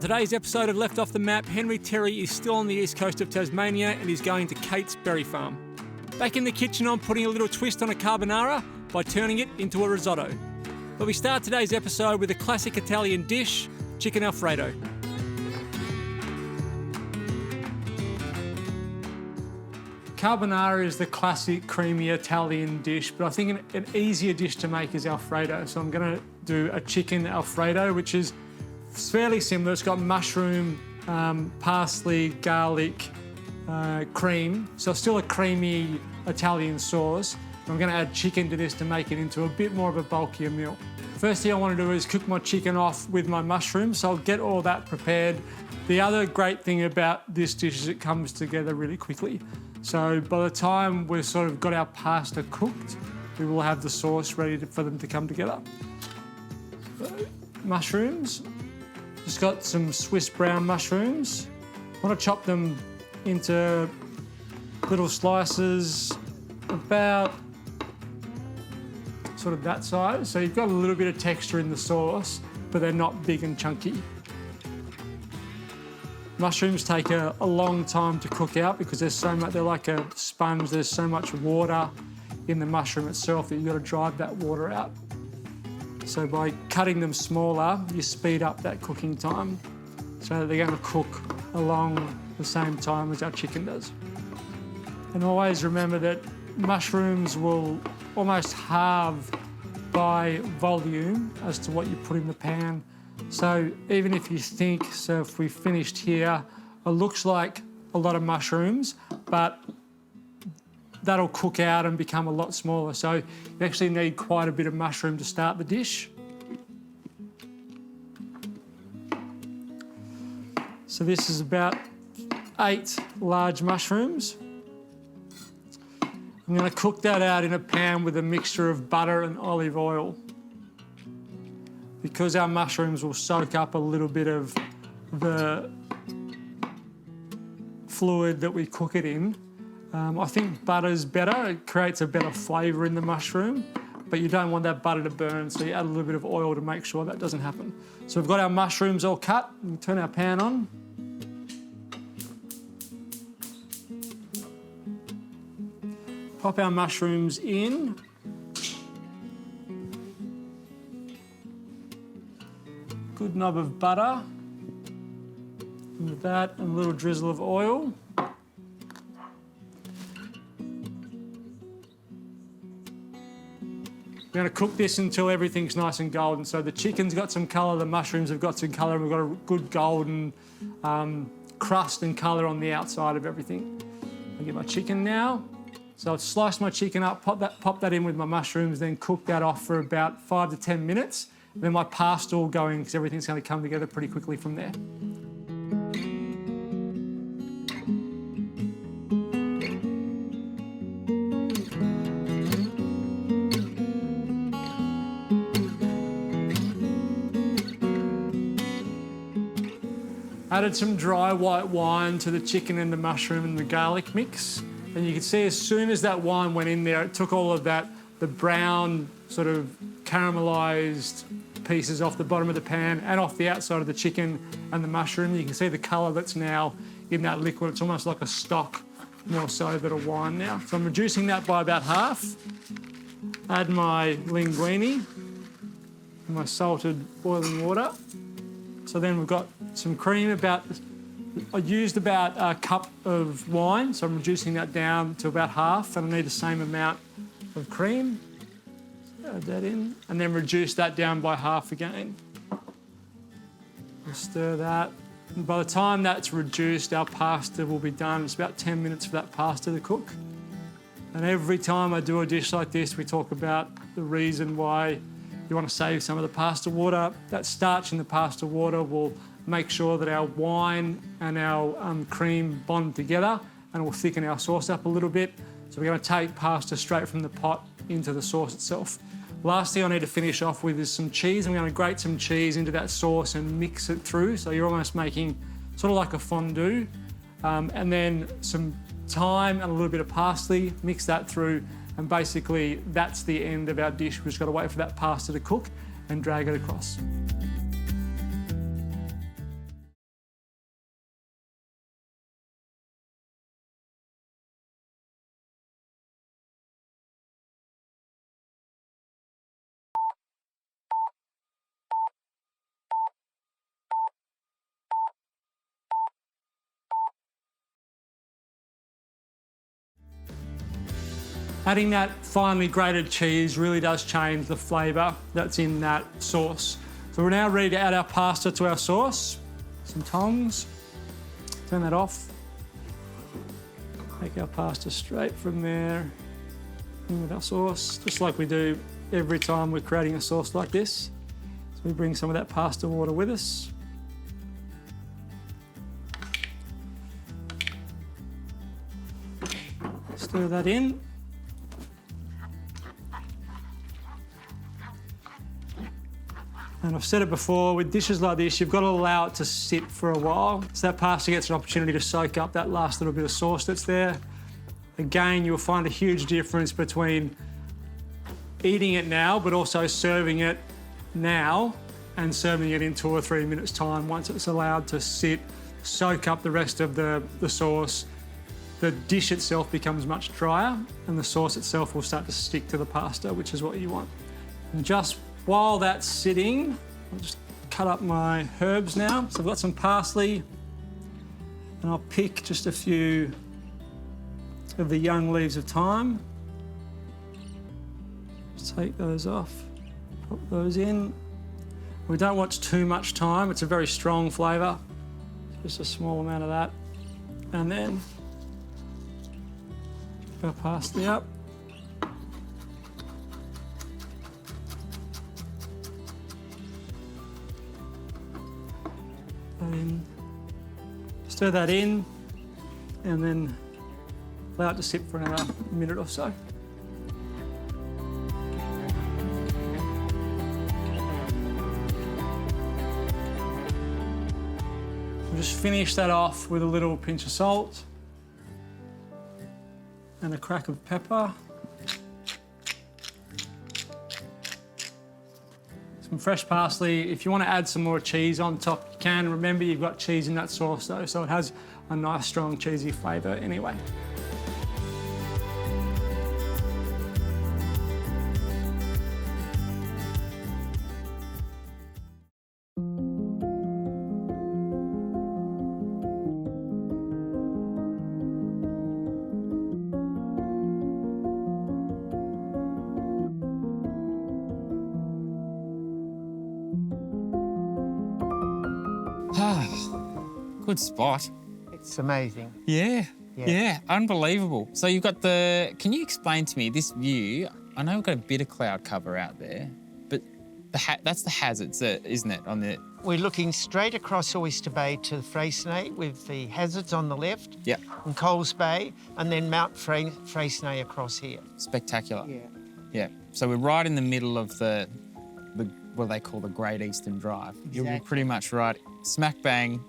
On today's episode of Left Off the Map, Henry Terry is still on the east coast of Tasmania and he's going to Kate's Berry Farm. Back in the kitchen, I'm putting a little twist on a carbonara by turning it into a risotto. But we start today's episode with a classic Italian dish, chicken Alfredo. Carbonara is the classic creamy Italian dish, but I think an easier dish to make is Alfredo. So I'm going to do a chicken Alfredo, which is fairly similar. It's got mushroom, parsley, garlic, cream. So still a creamy Italian sauce. I'm going to add chicken to this to make it into a bit more of a bulkier meal. First thing I want to do is cook my chicken off with my mushrooms, so I'll get all that prepared. The other great thing about this dish is it comes together really quickly. So by the time we've sort of got our pasta cooked, we will have the sauce ready for them to come together. Mushrooms. Just got some Swiss brown mushrooms. I want to chop them into little slices about sort of that size. So you've got a little bit of texture in the sauce, but they're not big and chunky. Mushrooms take a long time to cook out because there's so much, they're like a sponge, there's so much water in the mushroom itself that you've got to drive that water out. So by cutting them smaller, you speed up that cooking time so that they're going to cook along the same time as our chicken does. And always remember that mushrooms will almost halve by volume as to what you put in the pan. So even if you think, so if we finished here, it looks like a lot of mushrooms, but that'll cook out and become a lot smaller. So you actually need quite a bit of mushroom to start the dish. So this is about 8 large mushrooms. I'm going to cook that out in a pan with a mixture of butter and olive oil. Because our mushrooms will soak up a little bit of the fluid that we cook it in, I think butter's better. It creates a better flavour in the mushroom, but you don't want that butter to burn, so you add a little bit of oil to make sure that doesn't happen. So we've got our mushrooms all cut. We'll turn our pan on. Pop our mushrooms in. Good knob of butter. And with that, and a little drizzle of oil. We're going to cook this until everything's nice and golden. So the chicken's got some colour, the mushrooms have got some colour, and we've got a good golden crust and colour on the outside of everything. I'll get my chicken now. So I'll slice my chicken up, pop that in with my mushrooms, then cook that off for about 5 to 10 minutes. And then my pasta will go in because everything's going to come together pretty quickly from there. Added some dry white wine to the chicken and the mushroom and the garlic mix. And you can see as soon as that wine went in there, it took all of that, the brown sort of caramelised pieces off the bottom of the pan and off the outside of the chicken and the mushroom. You can see the colour that's now in that liquid. It's almost like a stock more so than a wine now. So I'm reducing that by about half. Add my linguine and my salted boiling water. So then we've got some cream. I used about a cup of wine, so I'm reducing that down to about half, and I need the same amount of cream. So add that in, and then reduce that down by half again. We'll stir that. And by the time that's reduced, our pasta will be done. It's about 10 minutes for that pasta to cook. And every time I do a dish like this, we talk about the reason why you want to save some of the pasta water. That starch in the pasta water will make sure that our wine and our cream bond together, and it will thicken our sauce up a little bit. So we're going to take pasta straight from the pot into the sauce itself. Last thing I need to finish off with is some cheese. I'm going to grate some cheese into that sauce and mix it through. So you're almost making sort of like a fondue. And then some thyme and a little bit of parsley, mix that through. And basically that's the end of our dish. We've just got to wait for that pasta to cook and drag it across. Adding that finely grated cheese really does change the flavour that's in that sauce. So we're now ready to add our pasta to our sauce. Some tongs. Turn that off. Take our pasta straight from there in with our sauce, just like we do every time we're creating a sauce like this. So we bring some of that pasta water with us. Stir that in. And I've said it before, with dishes like this, you've got to allow it to sit for a while. So that pasta gets an opportunity to soak up that last little bit of sauce that's there. Again, you'll find a huge difference between eating it now, but also serving it now and serving it in 2 or 3 minutes' time once it's allowed to sit, soak up the rest of the sauce. The dish itself becomes much drier and the sauce itself will start to stick to the pasta, which is what you want. And just while that's sitting, I'll just cut up my herbs now. So I've got some parsley and I'll pick just a few of the young leaves of thyme. Just take those off, pop those in. We don't want too much thyme, it's a very strong flavour. Just a small amount of that. And then our parsley up. And stir that in and then allow it to sit for another minute or so. We'll just finish that off with a little pinch of salt and a crack of pepper. Some fresh parsley. If you want to add some more cheese on top, you can. Remember, you've got cheese in that sauce though, so it has a nice, strong, cheesy flavour anyway. Good spot. It's amazing. Yeah. Yeah. Yeah, unbelievable. So you've got can you explain to me this view? I know we've got a bit of cloud cover out there, but that's the hazards, isn't it? We're looking straight across Oyster Bay to Freycinet with the hazards on the left. Yeah. And Coles Bay, and then Mount Freycinet across here. Spectacular. Yeah. Yeah. So we're right in the middle of the what they call the Great Eastern Drive. You're Exactly. pretty much right, smack bang.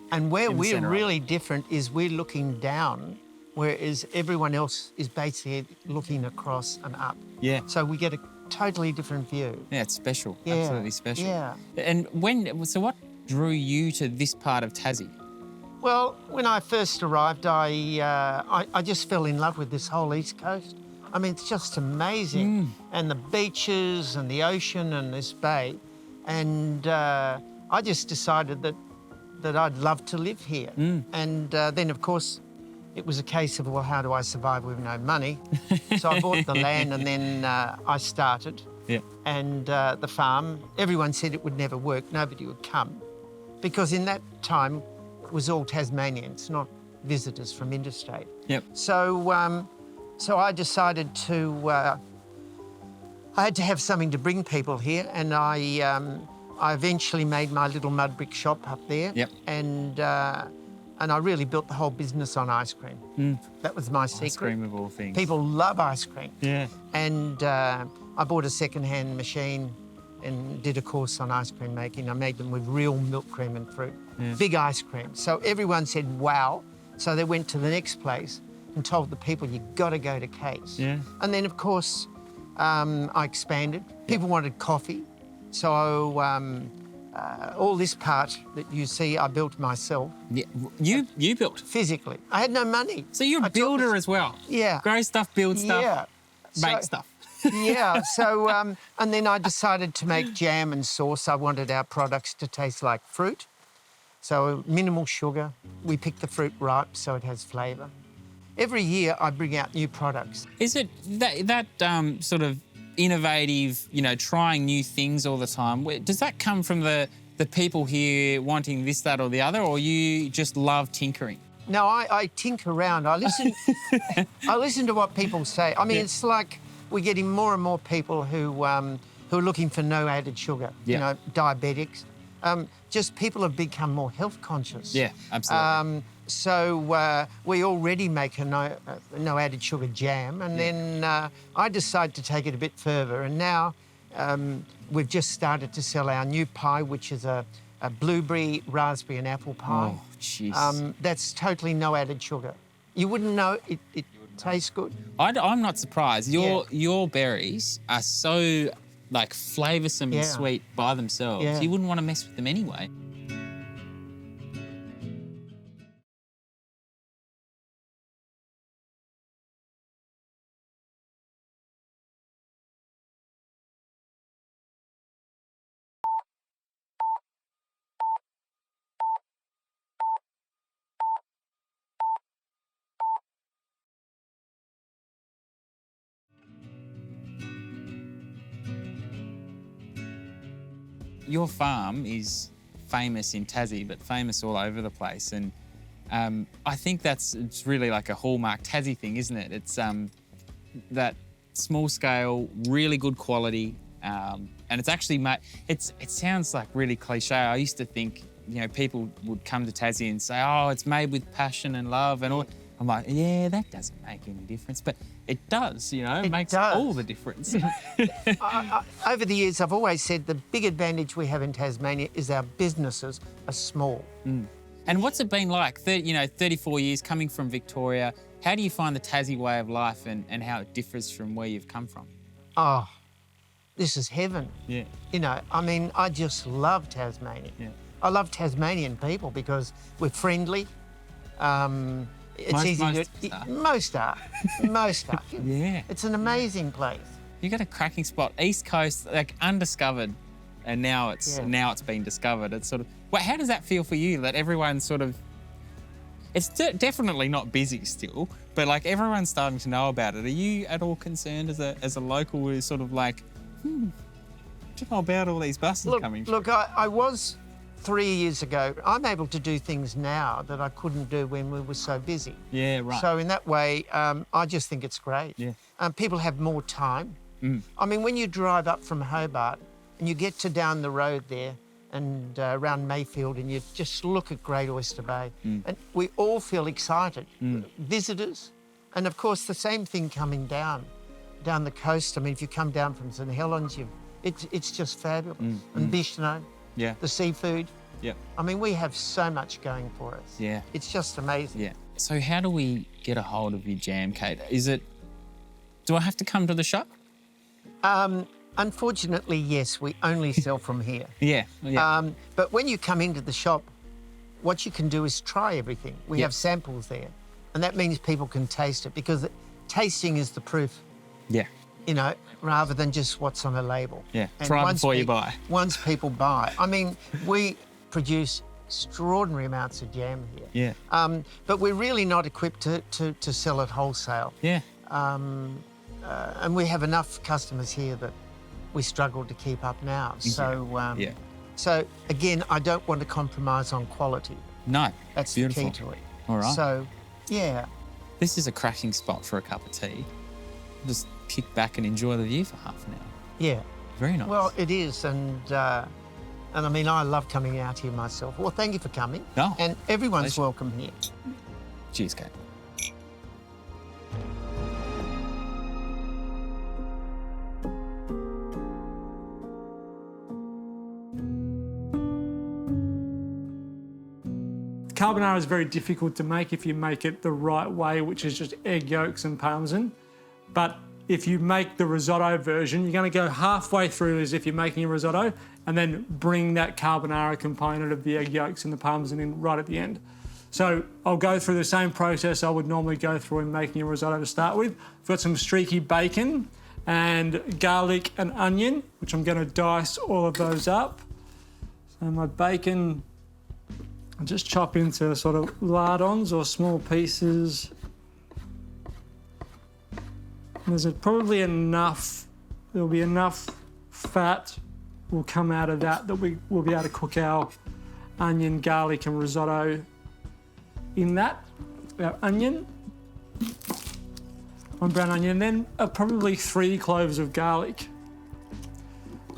And where In the we're centre of it. really different is we're looking down, whereas everyone else is basically looking across and up. Yeah. So we get a totally different view. Yeah, it's special. Yeah. Absolutely special. Yeah. And so what drew you to this part of Tassie? Well, when I first arrived, I just fell in love with this whole East Coast. I mean, it's just amazing. And the beaches and the ocean and this bay. And I just decided that I'd love to live here. And then, of course, it was a case of, well, how do I survive with no money? So I bought the land and then I started. Yeah. And the farm, everyone said it would never work, nobody would come. Because in that time, it was all Tasmanians, not visitors from interstate. Yep. So I decided I had to have something to bring people here, and I eventually made my little mud brick shop up there. Yep. And I really built the whole business on ice cream. That was my secret. Ice cream of all things. People love ice cream. Yeah. And I bought a second-hand machine and did a course on ice cream making. I made them with real milk cream and fruit. Yeah. Big ice cream. So everyone said, wow. So they went to the next place and told the people, you've got to go to Case. Yeah. And then, of course, I expanded. People wanted coffee. So all this part that you see, I built myself. Yeah. You built. Physically. I had no money. So you're a builder as well. Yeah. Grow stuff, build stuff, Yeah. make So- stuff. Yeah, so, and then I decided to make jam and sauce. I wanted our products to taste like fruit. So minimal sugar. We pick the fruit ripe so it has flavour. every year I bring out new products. Is it that sort of innovative, trying new things all the time? Does that come from the people here wanting this, that, or the other, or you just love tinkering? No, I tinker around. I listen. I listen to what people say. I mean, it's like we're getting more and more people who are looking for no added sugar. Yeah. Diabetics. Just people have become more health conscious. Yeah, absolutely. So we already make a no added sugar jam, and then I decided to take it a bit further, and now we've just started to sell our new pie, which is a blueberry, raspberry and apple pie. Oh, jeez. That's totally no added sugar. You wouldn't know it tastes good. I'm not surprised. Your berries are so flavoursome and sweet by themselves. Yeah. You wouldn't want to mess with them anyway. Your farm is famous in Tassie, but famous all over the place. And I think it's really like a hallmark Tassie thing, isn't it? It's that small scale, really good quality. And it's actually it sounds like really cliche. I used to think, people would come to Tassie and say, oh, it's made with passion and love and all. I'm like, yeah, that doesn't make any difference. But it does, it makes all the difference. Over the years, I've always said the big advantage we have in Tasmania is our businesses are small. And what's it been like, 34 years coming from Victoria? How do you find the Tassie way of life and how it differs from where you've come from? Oh, this is heaven. Yeah. I just love Tasmania. Yeah. I love Tasmanian people because we're friendly. It's Most are. Most are. Yeah. It's an amazing place. You got a cracking spot, East Coast, undiscovered, and now it's been discovered. It's sort of. Well, how does that feel for you? That everyone's sort of. It's definitely not busy still, but everyone's starting to know about it. Are you at all concerned as a local who's sort of do you know about all these buses coming? Look, I was 3 years ago. I'm able to do things now that I couldn't do when we were so busy. Yeah, right. So in that way, I just think it's great. Yeah. People have more time. I mean, when you drive up from Hobart and you get to down the road there and around Mayfield and you just look at Great Oyster Bay, and we all feel excited. Visitors, and of course the same thing coming down the coast. I mean, if you come down from St Helens, it's just fabulous. And Bishno. Yeah. The seafood. Yeah. I mean, we have so much going for us. Yeah. It's just amazing. Yeah. So how do we get a hold of your jam, Kate? Do I have to come to the shop? Unfortunately, yes, we only sell from here. Yeah. But when you come into the shop, what you can do is try everything. We have samples there. And that means people can taste it because tasting is the proof. Yeah. Rather than just what's on a label. Yeah, and try before you buy. Once people buy. I mean, we produce extraordinary amounts of jam here. Yeah. But we're really not equipped to sell at wholesale. Yeah. And we have enough customers here that we struggle to keep up now. So, so again, I don't want to compromise on quality. No, That's beautiful. the key to it. All right. So, yeah. This is a cracking spot for a cup of tea. Just kick back and enjoy the view for half an hour. Yeah. Very nice. Well, it is, and I mean, I love coming out here myself. Well, thank you for coming. No, and everyone's pleasure. welcome here. Cheers, Kate. Carbonara is very difficult to make if you make it the right way, which is just egg yolks and parmesan. But if you make the risotto version, you're going to go halfway through as if you're making a risotto and then bring that carbonara component of the egg yolks and the parmesan in right at the end. So I'll go through the same process I would normally go through in making a risotto to start with. I've got some streaky bacon and garlic and onion, which I'm going to dice all of those up. So my bacon, I just chop into sort of lardons or small pieces And there's probably enough, there'll be enough fat will come out of that we will be able to cook our onion, garlic and risotto in that. Our onion, one brown onion, and then probably 3 cloves of garlic.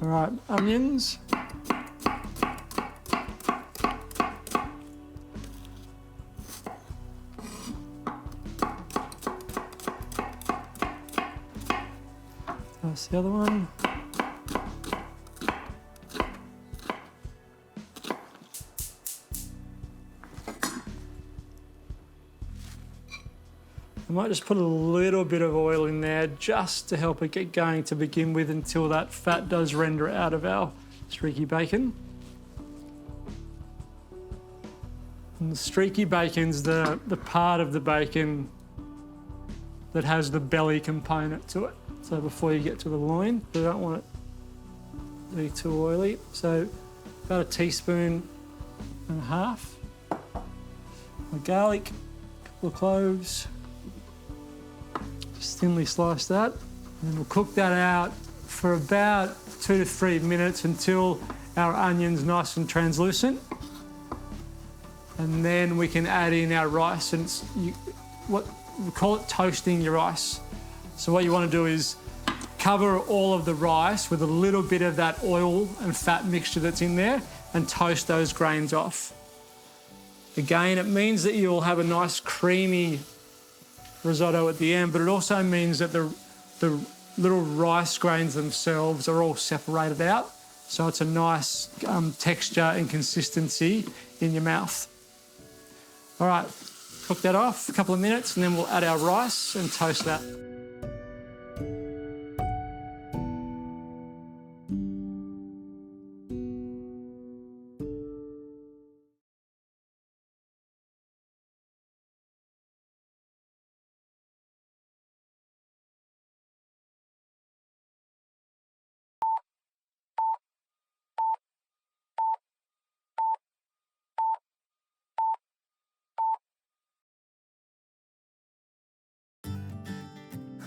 All right, onions. That's the other one. I might just put a little bit of oil in there just to help it get going to begin with until that fat does render out of our streaky bacon. And the streaky bacon's the part of the bacon that has the belly component to it. So before you get to the loin, you don't want it to be too oily. So about 1.5 teaspoons of garlic, a couple of cloves. Just thinly slice that, and we'll cook that out for about 2 to 3 minutes until our onion's nice and translucent. And then we can add in our rice, and what we call it toasting your rice. So what you want to do is cover all of the rice with a little bit of that oil and fat mixture that's in there and toast those grains off. Again, it means that you'll have a nice creamy risotto at the end, but it also means that the little rice grains themselves are all separated out. So it's a nice texture and consistency in your mouth. All right, cook that off a couple of minutes and then we'll add our rice and toast that.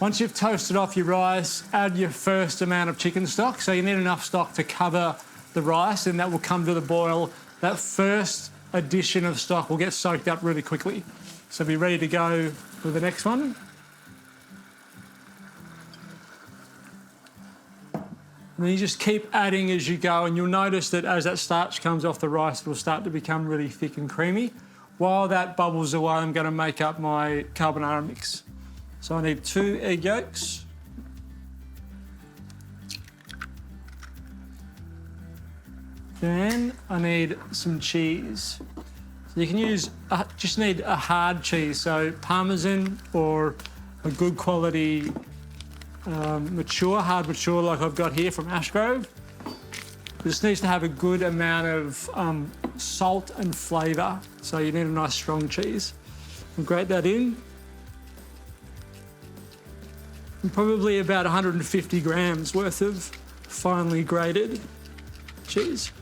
Once you've toasted off your rice, add your first amount of chicken stock. So you need enough stock to cover the rice, and that will come to the boil. That first addition of stock will get soaked up really quickly. So be ready to go with the next one. And then you just keep adding as you go, and you'll notice that as that starch comes off the rice, it'll start to become really thick and creamy. While that bubbles away, I'm going to make up my carbonara mix. So I need 2 egg yolks. Then I need some cheese. So you can use, just need a hard cheese, so Parmesan or a good quality hard mature like I've got here from Ashgrove. It just needs to have a good amount of salt and flavour, so you need a nice strong cheese. We'll grate that in. And probably about 150 grams worth of finely grated cheese.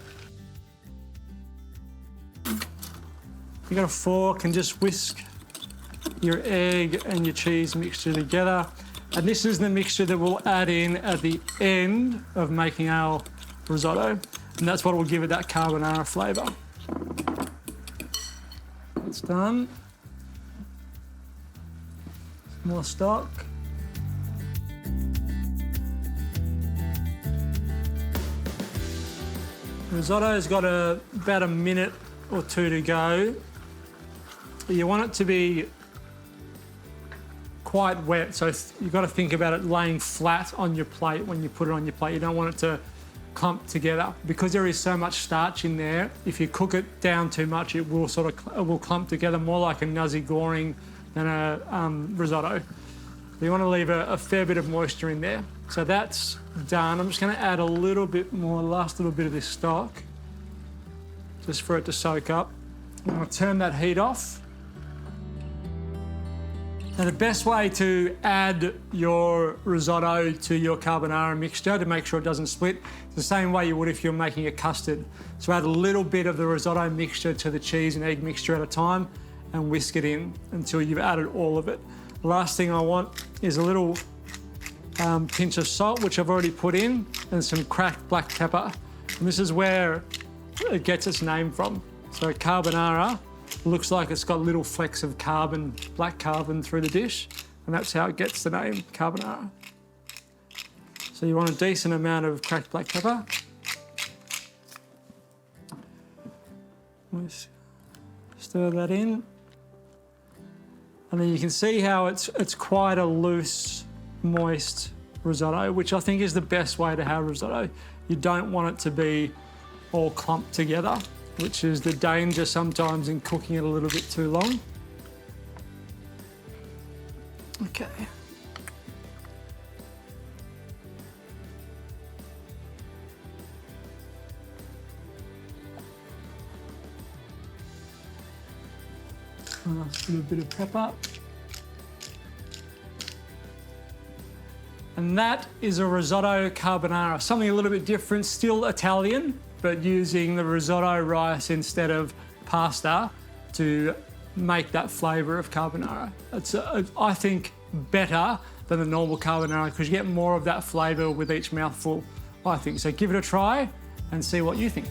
You got a fork and just whisk your egg and your cheese mixture together. And this is the mixture that we'll add in at the end of making our risotto. And that's what will give it that carbonara flavour. It's done. More stock. Risotto's got about a minute or 2 to go. You want it to be quite wet, so you've got to think about it laying flat on your plate when you put it on your plate. You don't want it to clump together. Because there is so much starch in there, if you cook it down too much, it will clump together more like a nuzzy goring than a risotto. You want to leave a fair bit of moisture in there. So that's done. I'm just going to add a little bit more, last little bit of this stock, just for it to soak up. I'm going to turn that heat off. Now the best way to add your risotto to your carbonara mixture to make sure it doesn't split is the same way you would if you're making a custard. So add a little bit of the risotto mixture to the cheese and egg mixture at a time and whisk it in until you've added all of it. The last thing I want is a little pinch of salt, which I've already put in, and some cracked black pepper. And this is where it gets its name from. So carbonara looks like it's got little flecks of carbon, black carbon through the dish, and that's how it gets the name carbonara. So you want a decent amount of cracked black pepper. Stir that in. And then you can see how it's quite a loose, moist risotto, which I think is the best way to have risotto. You don't want it to be all clumped together, which is the danger sometimes in cooking it a little bit too long. Okay. Nice little bit of pepper. And that is a risotto carbonara, something a little bit different, still Italian, but using the risotto rice instead of pasta to make that flavour of carbonara. It's, I think, better than the normal carbonara because you get more of that flavour with each mouthful, I think. So give it a try and see what you think.